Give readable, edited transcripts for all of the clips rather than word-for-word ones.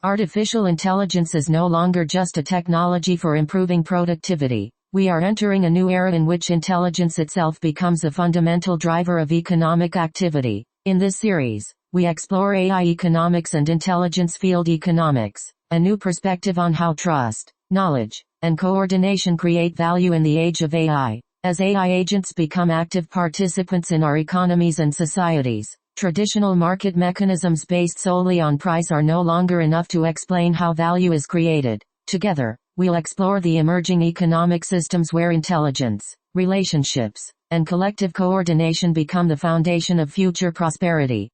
Artificial intelligence is no longer just a technology for improving productivity. We are entering a new era in which intelligence itself becomes a fundamental driver of economic activity. In this series, we explore AI economics and intelligence field economics, a new perspective on how trust, knowledge, and coordination create value in the age of AI. As AI agents become active participants in our economies and societies, traditional market mechanisms based solely on price are no longer enough to explain how value is created. Together, we'll explore the emerging economic systems where intelligence, relationships, and collective coordination become the foundation of future prosperity.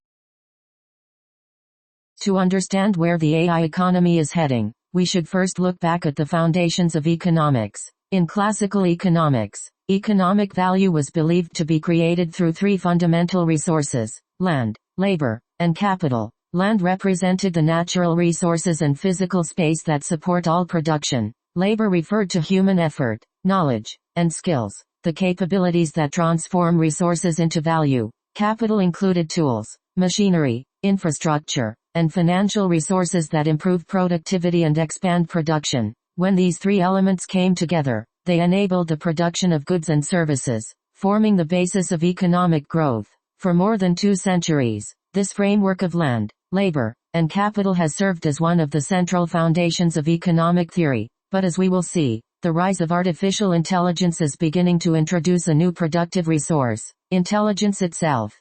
To understand where the AI economy is heading, we should first look back at the foundations of economics. In classical economics, economic value was believed to be created through three fundamental resources: land, labor, and capital. Land represented the natural resources and physical space that support all production. Labor referred to human effort, knowledge, and skills, the capabilities that transform resources into value. Capital included tools, machinery, infrastructure, and financial resources that improve productivity and expand production. When these three elements came together, they enabled the production of goods and services, forming the basis of economic growth. For more than 2 centuries, this framework of land, labor, and capital has served as one of the central foundations of economic theory. But as we will see, the rise of artificial intelligence is beginning to introduce a new productive resource: intelligence itself.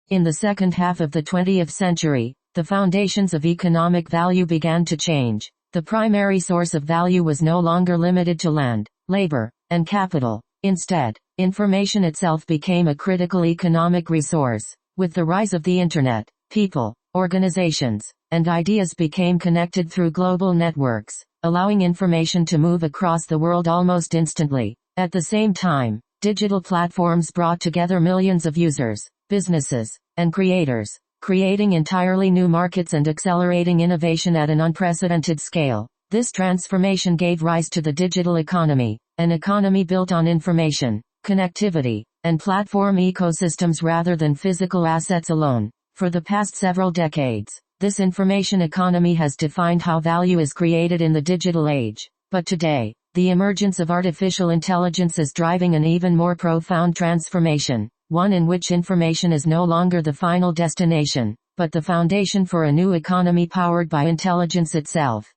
In the second half of the 20th century, the foundations of economic value began to change. The primary source of value was no longer limited to land, labor, and capital. Instead, information itself became a critical economic resource. With the rise of the Internet, people, organizations, and ideas became connected through global networks, allowing information to move across the world almost instantly. At the same time, digital platforms brought together millions of users, businesses, and creators, creating entirely new markets and accelerating innovation at an unprecedented scale. This transformation gave rise to the digital economy, an economy built on information, connectivity, and platform ecosystems rather than physical assets alone. For the past several decades, this information economy has defined how value is created in the digital age. But today, the emergence of artificial intelligence is driving an even more profound transformation, one in which information is no longer the final destination, but the foundation for a new economy powered by intelligence itself.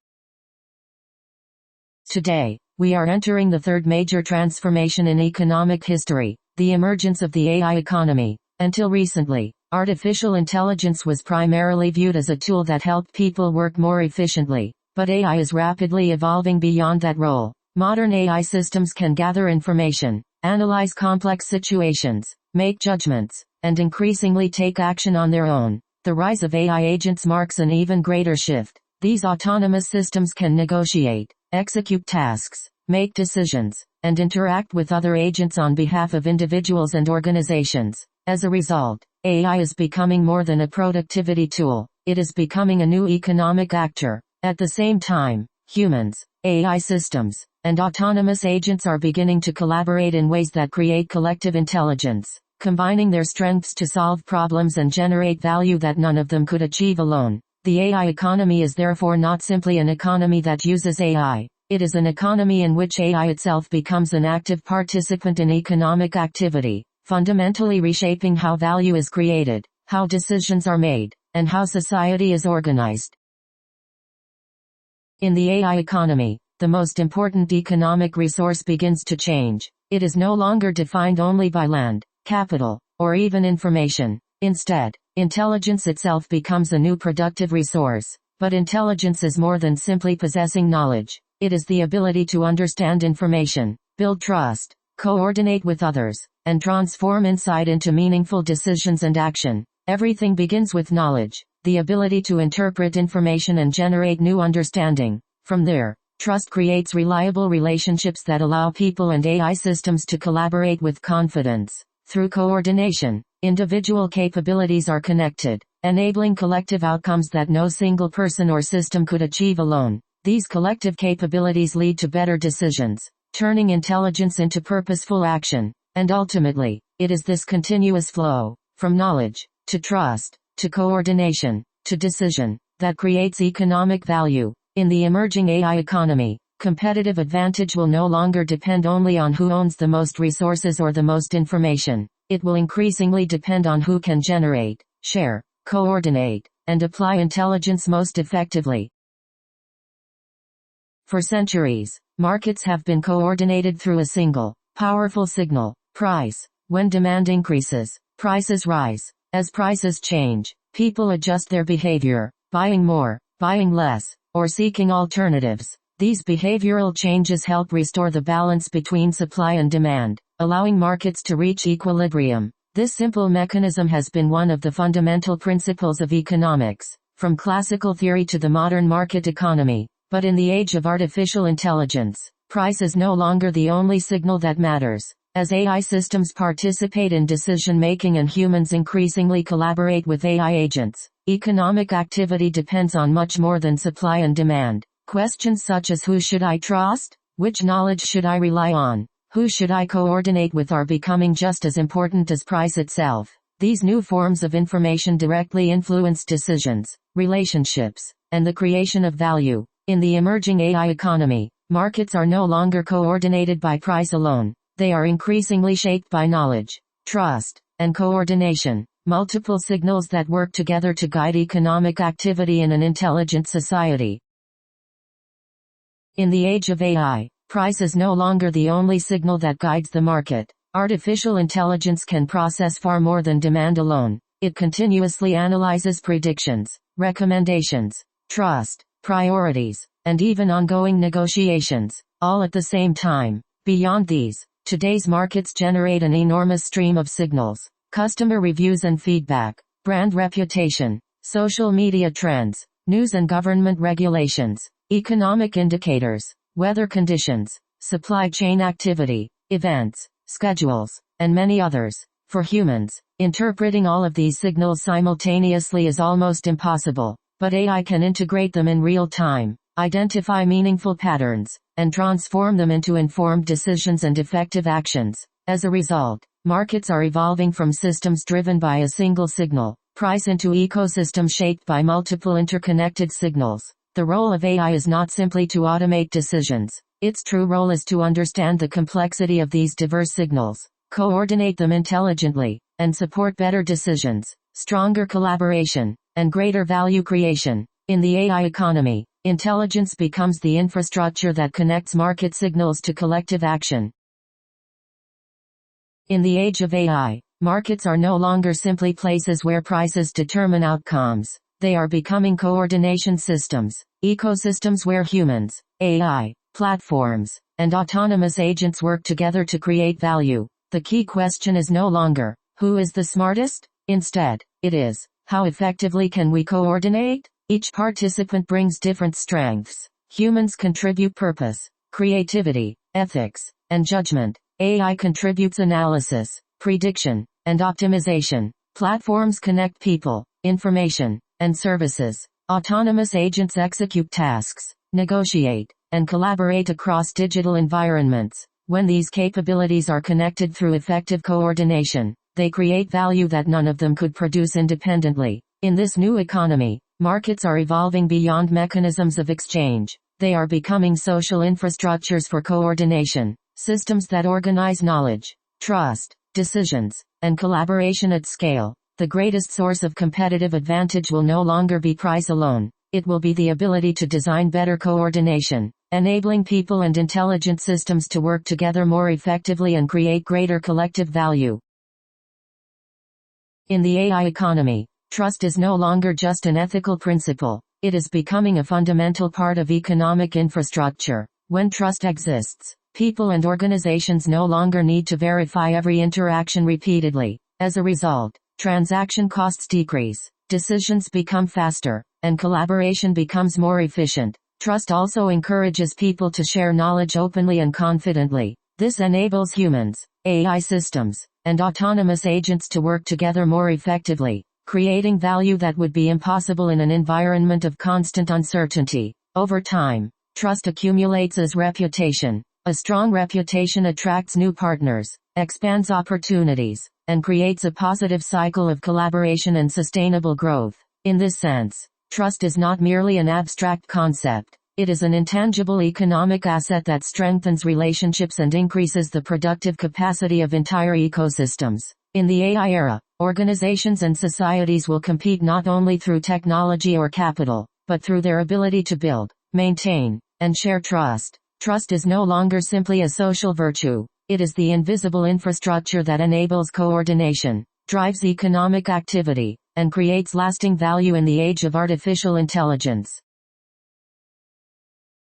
Today, we are entering the third major transformation in economic history, the emergence of the AI economy. Until recently, artificial intelligence was primarily viewed as a tool that helped people work more efficiently, but AI is rapidly evolving beyond that role. Modern AI systems can gather information, analyze complex situations, make judgments, and increasingly take action on their own. The rise of AI agents marks an even greater shift. These autonomous systems can negotiate, execute tasks, make decisions, and interact with other agents on behalf of individuals and organizations. As a result, AI is becoming more than a productivity tool. It is becoming a new economic actor. At the same time, humans, AI systems, and autonomous agents are beginning to collaborate in ways that create collective intelligence, combining their strengths to solve problems and generate value that none of them could achieve alone. The AI economy is therefore not simply an economy that uses AI. It is an economy in which AI itself becomes an active participant in economic activity, fundamentally reshaping how value is created, how decisions are made, and how society is organized. In the AI economy, the most important economic resource begins to change. It is no longer defined only by land, capital, or even information. Instead, intelligence itself becomes a new productive resource. But intelligence is more than simply possessing knowledge. It is the ability to understand information, build trust, coordinate with others, and transform insight into meaningful decisions and action. Everything begins with knowledge, the ability to interpret information and generate new understanding. From there, trust creates reliable relationships that allow people and AI systems to collaborate with confidence. Through coordination, individual capabilities are connected, enabling collective outcomes that no single person or system could achieve alone. These collective capabilities lead to better decisions, turning intelligence into purposeful action. And ultimately, it is this continuous flow, from knowledge, to trust, to coordination, to decision, that creates economic value. In the emerging AI economy, competitive advantage will no longer depend only on who owns the most resources or the most information. It will increasingly depend on who can generate, share, coordinate, and apply intelligence most effectively. For centuries, markets have been coordinated through a single, powerful signal, price. When demand increases, prices rise. As prices change, people adjust their behavior, buying more, buying less, or seeking alternatives. These behavioral changes help restore the balance between supply and demand, allowing markets to reach equilibrium. This simple mechanism has been one of the fundamental principles of economics, from classical theory to the modern market economy. But in the age of artificial intelligence, price is no longer the only signal that matters. As AI systems participate in decision-making and humans increasingly collaborate with AI agents, economic activity depends on much more than supply and demand. Questions such as who should I trust? Which knowledge should I rely on? Who should I coordinate with are becoming just as important as price itself. These new forms of information directly influence decisions, relationships, and the creation of value. In the emerging AI economy, markets are no longer coordinated by price alone. They are increasingly shaped by knowledge, trust, and coordination, multiple signals that work together to guide economic activity in an intelligent society. In the age of AI, price is no longer the only signal that guides the market. Artificial intelligence can process far more than demand alone. It continuously analyzes predictions, recommendations, trust, priorities, and even ongoing negotiations, all at the same time. Beyond these, today's markets generate an enormous stream of signals: customer reviews and feedback, brand reputation, social media trends, news and government regulations, economic indicators, weather conditions, supply chain activity, events, schedules, and many others. For humans, interpreting all of these signals simultaneously is almost impossible, but AI can integrate them in real time, identify meaningful patterns, and transform them into informed decisions and effective actions. As a result, markets are evolving from systems driven by a single signal, price, into ecosystems shaped by multiple interconnected signals. The role of AI is not simply to automate decisions. Its true role is to understand the complexity of these diverse signals, coordinate them intelligently, and support better decisions, stronger collaboration, and greater value creation. In the AI economy, intelligence becomes the infrastructure that connects market signals to collective action. In the age of AI, markets are no longer simply places where prices determine outcomes. They are becoming coordination systems, ecosystems where humans, AI, platforms, and autonomous agents work together to create value. The key question is no longer, who is the smartest? Instead, it is, how effectively can we coordinate? Each participant brings different strengths. Humans contribute purpose, creativity, ethics, and judgment. AI contributes analysis, prediction, and optimization. Platforms connect people, information, and services. Autonomous agents execute tasks, negotiate, and collaborate across digital environments. When these capabilities are connected through effective coordination, they create value that none of them could produce independently. In this new economy, markets are evolving beyond mechanisms of exchange. They are becoming social infrastructures for coordination, systems that organize knowledge, trust, decisions, and collaboration at scale. The greatest source of competitive advantage will no longer be price alone. It will be the ability to design better coordination, enabling people and intelligent systems to work together more effectively and create greater collective value. In the AI economy, trust is no longer just an ethical principle. It is becoming a fundamental part of economic infrastructure. When trust exists, people and organizations no longer need to verify every interaction repeatedly. As a result, transaction costs decrease, decisions become faster, and collaboration becomes more efficient. Trust also encourages people to share knowledge openly and confidently. This enables humans, AI systems, and autonomous agents to work together more effectively, creating value that would be impossible in an environment of constant uncertainty. Over time, trust accumulates as reputation. A strong reputation attracts new partners, expands opportunities, and creates a positive cycle of collaboration and sustainable growth. In this sense, Trust is not merely an abstract concept. It is an intangible economic asset that strengthens relationships and increases the productive capacity of entire ecosystems. In the AI era, organizations and societies will compete not only through technology or capital, but through their ability to build, maintain, and share trust. Trust is no longer simply a social virtue. It is the invisible infrastructure that enables coordination, drives economic activity, and creates lasting value in the age of artificial intelligence.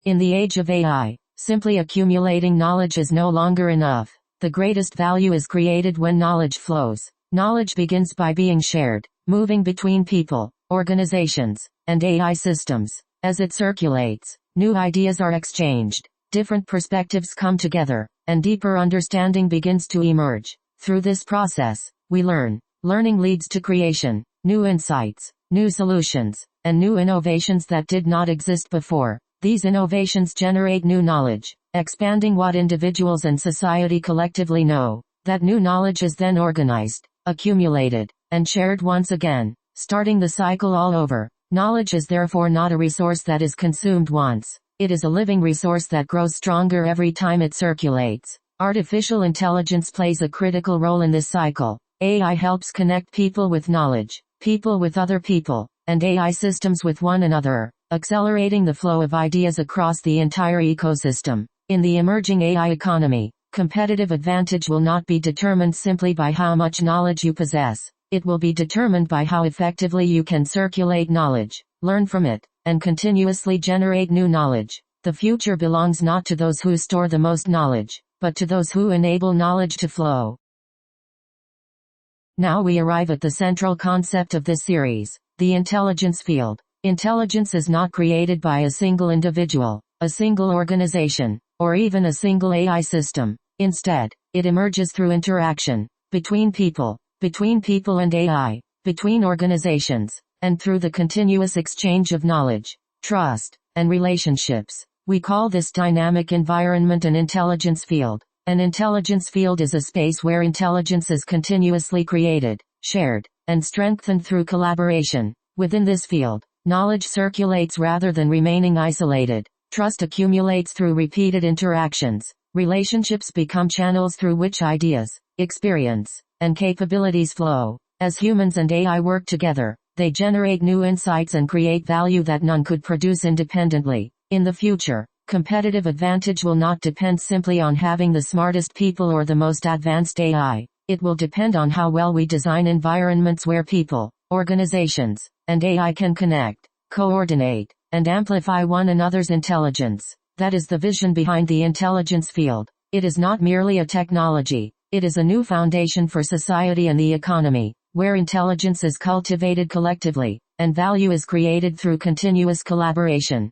In the age of AI, simply accumulating knowledge is no longer enough. The greatest value is created when knowledge flows. Knowledge begins by being shared, moving between people, organizations, and AI systems. As it circulates, new ideas are exchanged, different perspectives come together, and deeper understanding begins to emerge. Through this process, we learn. Learning leads to creation, new insights, new solutions, and new innovations that did not exist before. These innovations generate new knowledge, expanding what individuals and society collectively know. That new knowledge is then organized, accumulated, and shared once again, starting the cycle all over. Knowledge is therefore not a resource that is consumed once. It is a living resource that grows stronger every time it circulates. Artificial intelligence plays a critical role in this cycle. AI helps connect people with knowledge, people with other people, and AI systems with one another, accelerating the flow of ideas across the entire ecosystem. In the emerging AI economy, competitive advantage will not be determined simply by how much knowledge you possess. It will be determined by how effectively you can circulate knowledge, learn from it, and continuously generate new knowledge. The future belongs not to those who store the most knowledge, but to those who enable knowledge to flow. Now we arrive at the central concept of this series, the intelligence field. Intelligence is not created by a single individual, a single organization, or even a single AI system. Instead, it emerges through interaction, between people and AI, between organizations, and through the continuous exchange of knowledge, trust, and relationships. We call this dynamic environment an intelligence field. An intelligence field is a space where intelligence is continuously created, shared, and strengthened through collaboration. Within this field, knowledge circulates rather than remaining isolated. Trust accumulates through repeated interactions. Relationships become channels through which ideas, experience, and capabilities flow. As humans and AI work together, they generate new insights and create value that none could produce independently. In the future, competitive advantage will not depend simply on having the smartest people or the most advanced AI. It will depend on how well we design environments where people, organizations, and AI can connect, coordinate, and amplify one another's intelligence. That is the vision behind the intelligence field. It is not merely a technology. It is a new foundation for society and the economy, where intelligence is cultivated collectively, and value is created through continuous collaboration.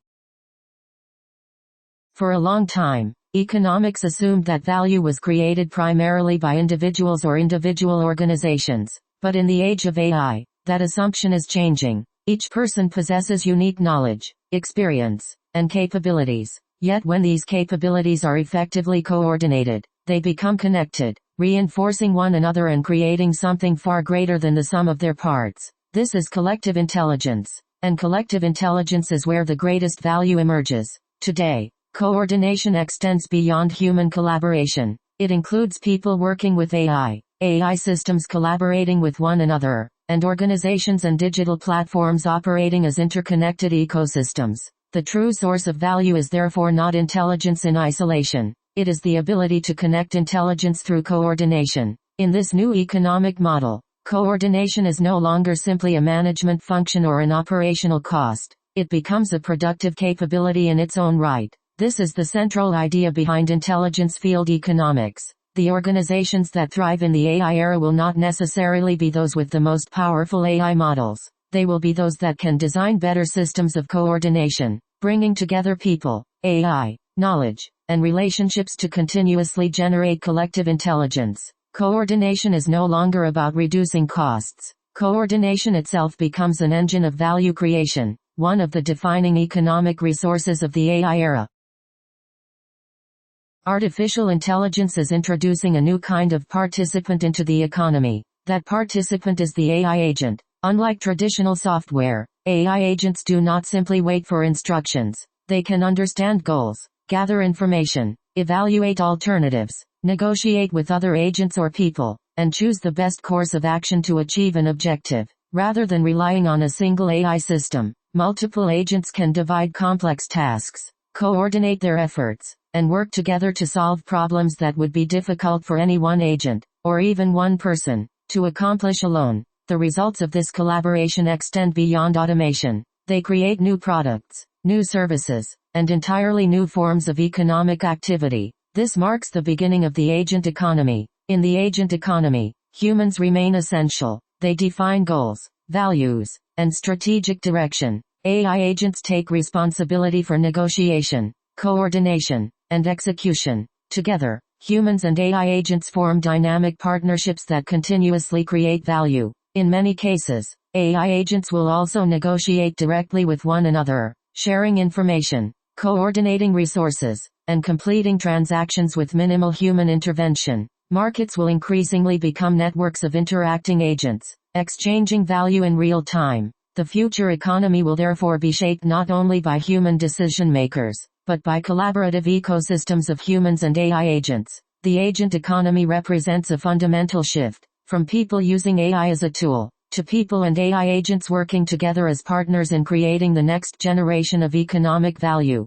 For a long time, economics assumed that value was created primarily by individuals or individual organizations. But in the age of AI, that assumption is changing. Each person possesses unique knowledge, experience, and capabilities. Yet when these capabilities are effectively coordinated, they become connected, reinforcing one another and creating something far greater than the sum of their parts. This is collective intelligence. And collective intelligence is where the greatest value emerges. Today, coordination extends beyond human collaboration. It includes people working with AI systems collaborating with one another, and organizations and digital platforms operating as interconnected ecosystems. The true source of value is therefore not intelligence in isolation. It is the ability to connect intelligence through coordination. In this new economic model, coordination is no longer simply a management function or an operational cost. It becomes a productive capability in its own right. This is the central idea behind intelligence field economics. The organizations that thrive in the AI era will not necessarily be those with the most powerful AI models. They will be those that can design better systems of coordination, bringing together people, AI, knowledge, and relationships to continuously generate collective intelligence. Coordination is no longer about reducing costs. Coordination itself becomes an engine of value creation, one of the defining economic resources of the AI era. Artificial intelligence is introducing a new kind of participant into the economy. That participant is the AI agent. Unlike traditional software, AI agents do not simply wait for instructions. They can understand goals, gather information, evaluate alternatives, negotiate with other agents or people, and choose the best course of action to achieve an objective. Rather than relying on a single AI system, multiple agents can divide complex tasks, coordinate their efforts, and work together to solve problems that would be difficult for any one agent, or even one person, to accomplish alone. The results of this collaboration extend beyond automation. They create new products, new services, and entirely new forms of economic activity. This marks the beginning of the agent economy. In the agent economy, humans remain essential. They define goals, values, and strategic direction. AI agents take responsibility for negotiation, coordination, and execution. Together, humans and AI agents form dynamic partnerships that continuously create value. In many cases, AI agents will also negotiate directly with one another, sharing information, coordinating resources, and completing transactions with minimal human intervention. Markets will increasingly become networks of interacting agents, exchanging value in real time. The future economy will therefore be shaped not only by human decision makers, but by collaborative ecosystems of humans and AI agents. The agent economy represents a fundamental shift, from people using AI as a tool, to people and AI agents working together as partners in creating the next generation of economic value.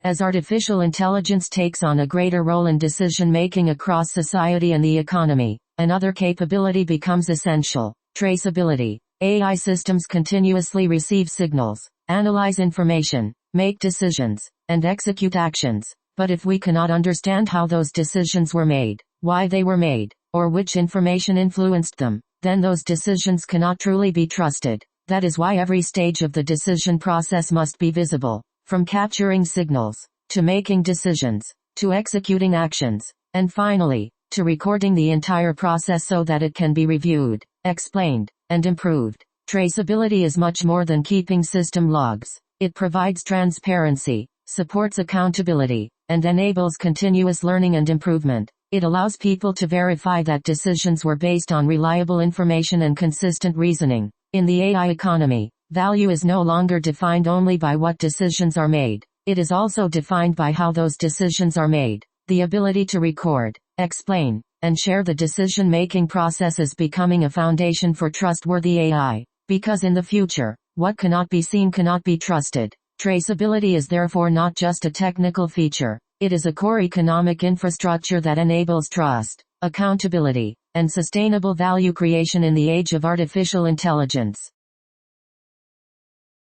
As artificial intelligence takes on a greater role in decision-making across society and the economy, another capability becomes essential: traceability. AI systems continuously receive signals, analyze information, make decisions, and execute actions. But if we cannot understand how those decisions were made, why they were made, or which information influenced them, then those decisions cannot truly be trusted. That is why every stage of the decision process must be visible. From capturing signals, to making decisions, to executing actions, and finally, to recording the entire process so that it can be reviewed, explained, and improved. Traceability is much more than keeping system logs. It provides transparency, supports accountability, and enables continuous learning and improvement. It allows people to verify that decisions were based on reliable information and consistent reasoning. In the AI economy, value is no longer defined only by what decisions are made. It is also defined by how those decisions are made. The ability to record, explain, and share the decision-making process is becoming a foundation for trustworthy AI. Because in the future, what cannot be seen cannot be trusted. Traceability is therefore not just a technical feature. It is a core economic infrastructure that enables trust, accountability, and sustainable value creation in the age of artificial intelligence.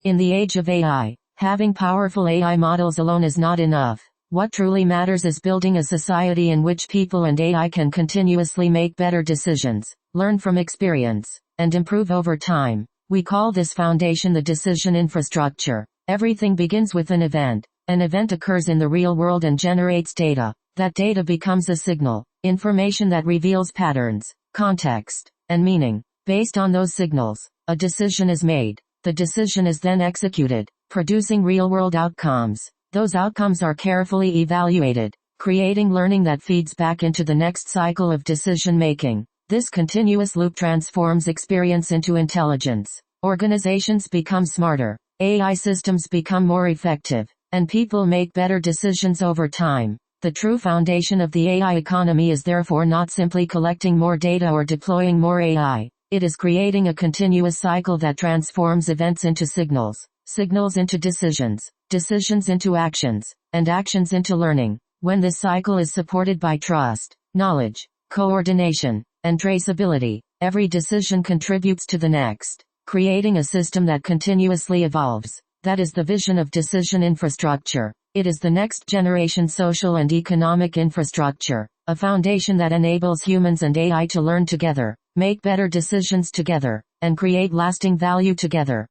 In the age of AI, having powerful AI models alone is not enough. What truly matters is building a society in which people and AI can continuously make better decisions, learn from experience, and improve over time. We call this foundation the decision infrastructure. Everything begins with an event. An event occurs in the real world and generates data. That data becomes a signal, information that reveals patterns, context, and meaning. Based on those signals, a decision is made. The decision is then executed, producing real-world outcomes. Those outcomes are carefully evaluated, creating learning that feeds back into the next cycle of decision-making. This continuous loop transforms experience into intelligence. Organizations become smarter, AI systems become more effective, and people make better decisions over time. The true foundation of the AI economy is therefore not simply collecting more data or deploying more AI. It is creating a continuous cycle that transforms events into signals, signals into decisions, decisions into actions, and actions into learning. When this cycle is supported by trust, knowledge, coordination, and traceability, every decision contributes to the next, creating a system that continuously evolves. That is the vision of decision infrastructure. It is the next generation social and economic infrastructure, a foundation that enables humans and AI to learn together, make better decisions together, and create lasting value together.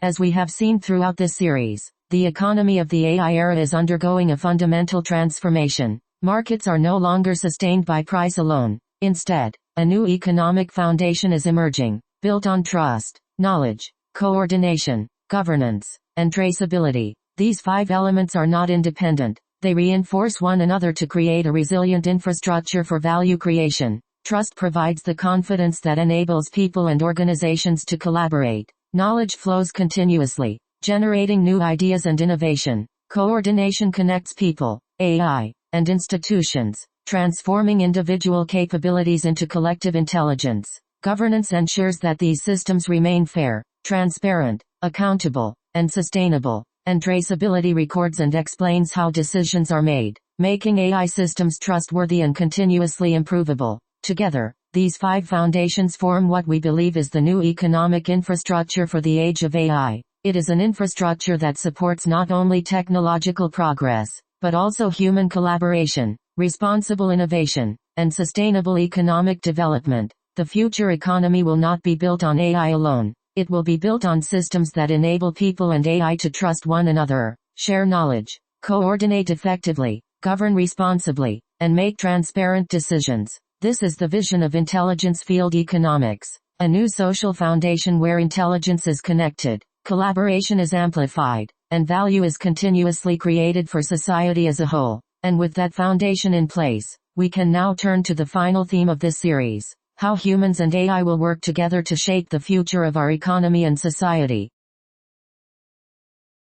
As we have seen throughout this series, the economy of the AI era is undergoing a fundamental transformation. Markets are no longer sustained by price alone. Instead, a new economic foundation is emerging, built on trust, knowledge, coordination, governance, and traceability. These 5 elements are not independent. They reinforce one another to create a resilient infrastructure for value creation. Trust provides the confidence that enables people and organizations to collaborate. Knowledge flows continuously, generating new ideas and innovation. Coordination connects people, AI, and institutions, transforming individual capabilities into collective intelligence. Governance ensures that these systems remain fair, transparent, accountable, and sustainable. And traceability records and explains how decisions are made, making AI systems trustworthy and continuously improvable. Together, these 5 foundations form what we believe is the new economic infrastructure for the age of AI. It is an infrastructure that supports not only technological progress, but also human collaboration, responsible innovation, and sustainable economic development. The future economy will not be built on AI alone. It will be built on systems that enable people and AI to trust one another, share knowledge, coordinate effectively, govern responsibly, and make transparent decisions. This is the vision of intelligence field economics, a new social foundation where intelligence is connected, collaboration is amplified, and value is continuously created for society as a whole. And with that foundation in place, we can now turn to the final theme of this series: how humans and AI will work together to shape the future of our economy and society.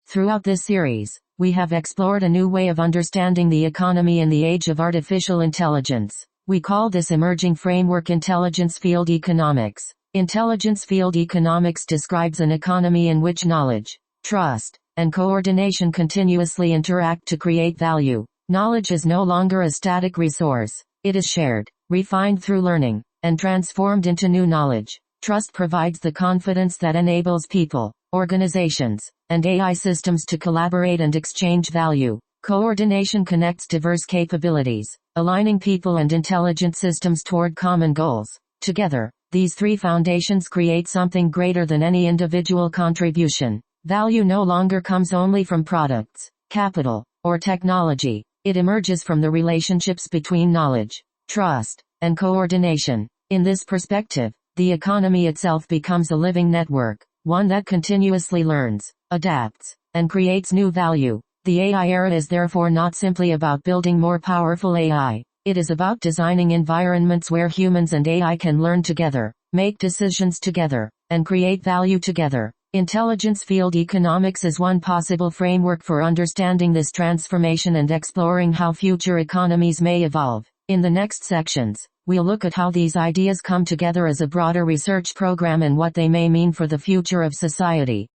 Throughout this series, we have explored a new way of understanding the economy in the age of artificial intelligence. We call this emerging framework intelligence field economics. Intelligence field economics describes an economy in which knowledge, trust, and coordination continuously interact to create value. Knowledge is no longer a static resource. It is shared, refined through learning, and transformed into new knowledge. Trust provides the confidence that enables people, organizations, and AI systems to collaborate and exchange value. Coordination connects diverse capabilities, aligning people and intelligent systems toward common goals. Together, these 3 foundations create something greater than any individual contribution. Value no longer comes only from products, capital, or technology. It emerges from the relationships between knowledge, trust, and coordination. In this perspective, the economy itself becomes a living network, one that continuously learns, adapts, and creates new value. The AI era is therefore not simply about building more powerful AI. It is about designing environments where humans and AI can learn together, make decisions together, and create value together. Intelligence field economics is one possible framework for understanding this transformation and exploring how future economies may evolve. In the next sections, we'll look at how these ideas come together as a broader research program and what they may mean for the future of society.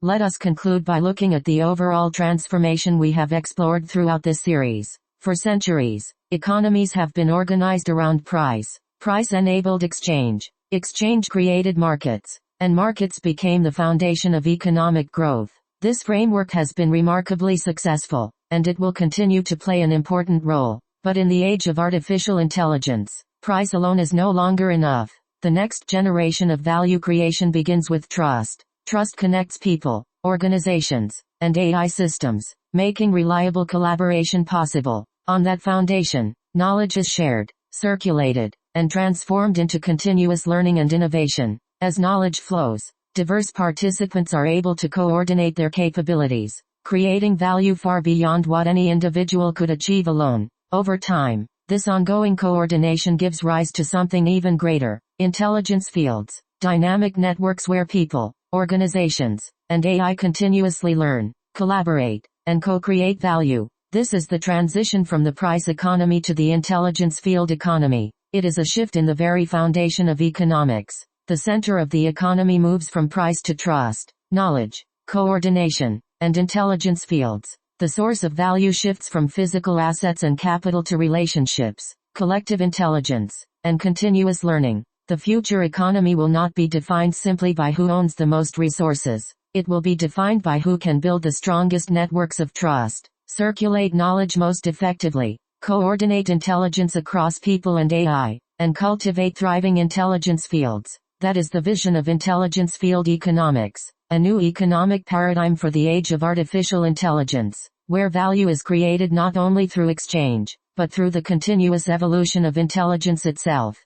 Let us conclude by looking at the overall transformation we have explored throughout this series. For centuries, economies have been organized around price. Price enabled exchange. Exchange created markets, and markets became the foundation of economic growth. This framework has been remarkably successful, and it will continue to play an important role. But in the age of artificial intelligence, price alone is no longer enough. The next generation of value creation begins with trust. Trust connects people, organizations, and AI systems, making reliable collaboration possible. On that foundation, knowledge is shared, circulated, and transformed into continuous learning and innovation. As knowledge flows, diverse participants are able to coordinate their capabilities, creating value far beyond what any individual could achieve alone. Over time, this ongoing coordination gives rise to something even greater: intelligence fields, dynamic networks where people, organizations, and AI continuously learn, collaborate, and co-create value. This is the transition from the price economy to the intelligence field economy. It is a shift in the very foundation of economics. The center of the economy moves from price to trust, knowledge, coordination, and intelligence fields. The source of value shifts from physical assets and capital to relationships, collective intelligence, and continuous learning. The future economy will not be defined simply by who owns the most resources. It will be defined by who can build the strongest networks of trust, circulate knowledge most effectively, coordinate intelligence across people and AI, and cultivate thriving intelligence fields. That is the vision of intelligence field economics, a new economic paradigm for the age of artificial intelligence, where value is created not only through exchange, but through the continuous evolution of intelligence itself.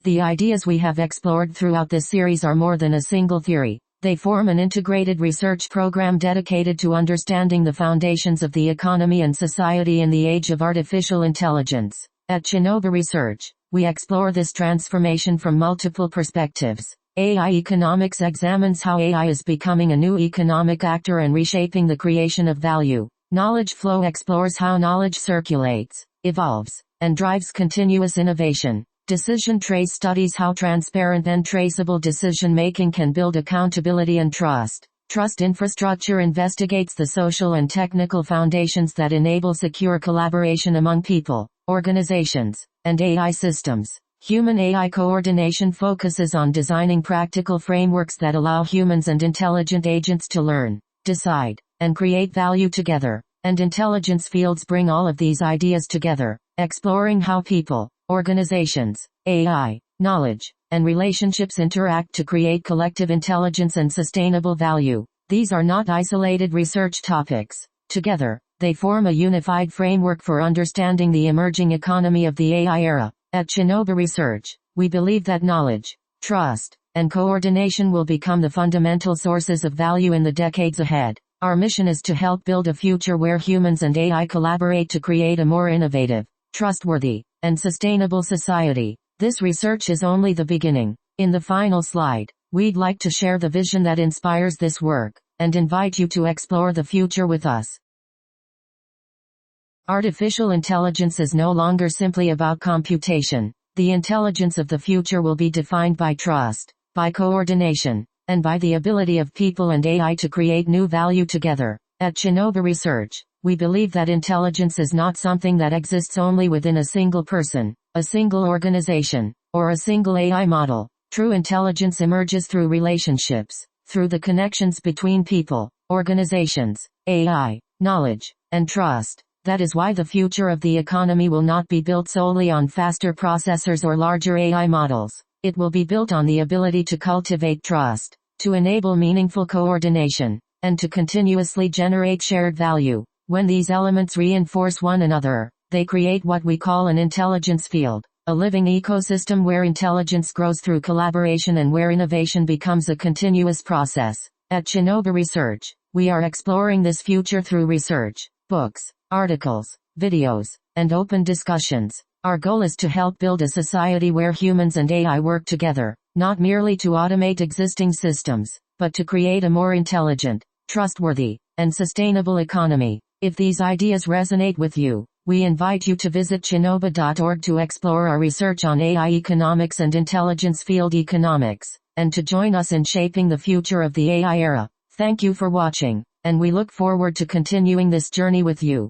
The ideas we have explored throughout this series are more than a single theory. They form an integrated research program dedicated to understanding the foundations of the economy and society in the age of artificial intelligence. At Chinoba Research, we explore this transformation from multiple perspectives. AI economics examines how AI is becoming a new economic actor and reshaping the creation of value. Knowledge flow explores how knowledge circulates, evolves, and drives continuous innovation. Decision Trace studies how transparent and traceable decision-making can build accountability and trust. Trust Infrastructure investigates the social and technical foundations that enable secure collaboration among people, organizations, and AI systems. Human-AI coordination focuses on designing practical frameworks that allow humans and intelligent agents to learn, decide, and create value together. And intelligence fields bring all of these ideas together, exploring how people, organizations, AI, knowledge, and relationships interact to create collective intelligence and sustainable value. These are not isolated research topics. Together, they form a unified framework for understanding the emerging economy of the AI era. At Chinoba Research, we believe that knowledge, trust, and coordination will become the fundamental sources of value in the decades ahead. Our mission is to help build a future where humans and AI collaborate to create a more innovative, trustworthy, and sustainable society. This research is only the beginning. In the final slide, we'd like to share the vision that inspires this work, and invite you to explore the future with us. Artificial intelligence is no longer simply about computation. The intelligence of the future will be defined by trust, by coordination, and by the ability of people and AI to create new value together. At Chinoba Research, we believe that intelligence is not something that exists only within a single person, a single organization, or a single AI model. True intelligence emerges through relationships, through the connections between people, organizations, AI, knowledge, and trust. That is why the future of the economy will not be built solely on faster processors or larger AI models. It will be built on the ability to cultivate trust, to enable meaningful coordination, and to continuously generate shared value. When these elements reinforce one another, they create what we call an intelligence field, a living ecosystem where intelligence grows through collaboration and where innovation becomes a continuous process. At Chinoba Research, we are exploring this future through research, books, articles, videos, and open discussions. Our goal is to help build a society where humans and AI work together, not merely to automate existing systems, but to create a more intelligent, trustworthy, and sustainable economy. If these ideas resonate with you, we invite you to visit chinoba.org to explore our research on AI economics and intelligence field economics, and to join us in shaping the future of the AI era. Thank you for watching, and we look forward to continuing this journey with you.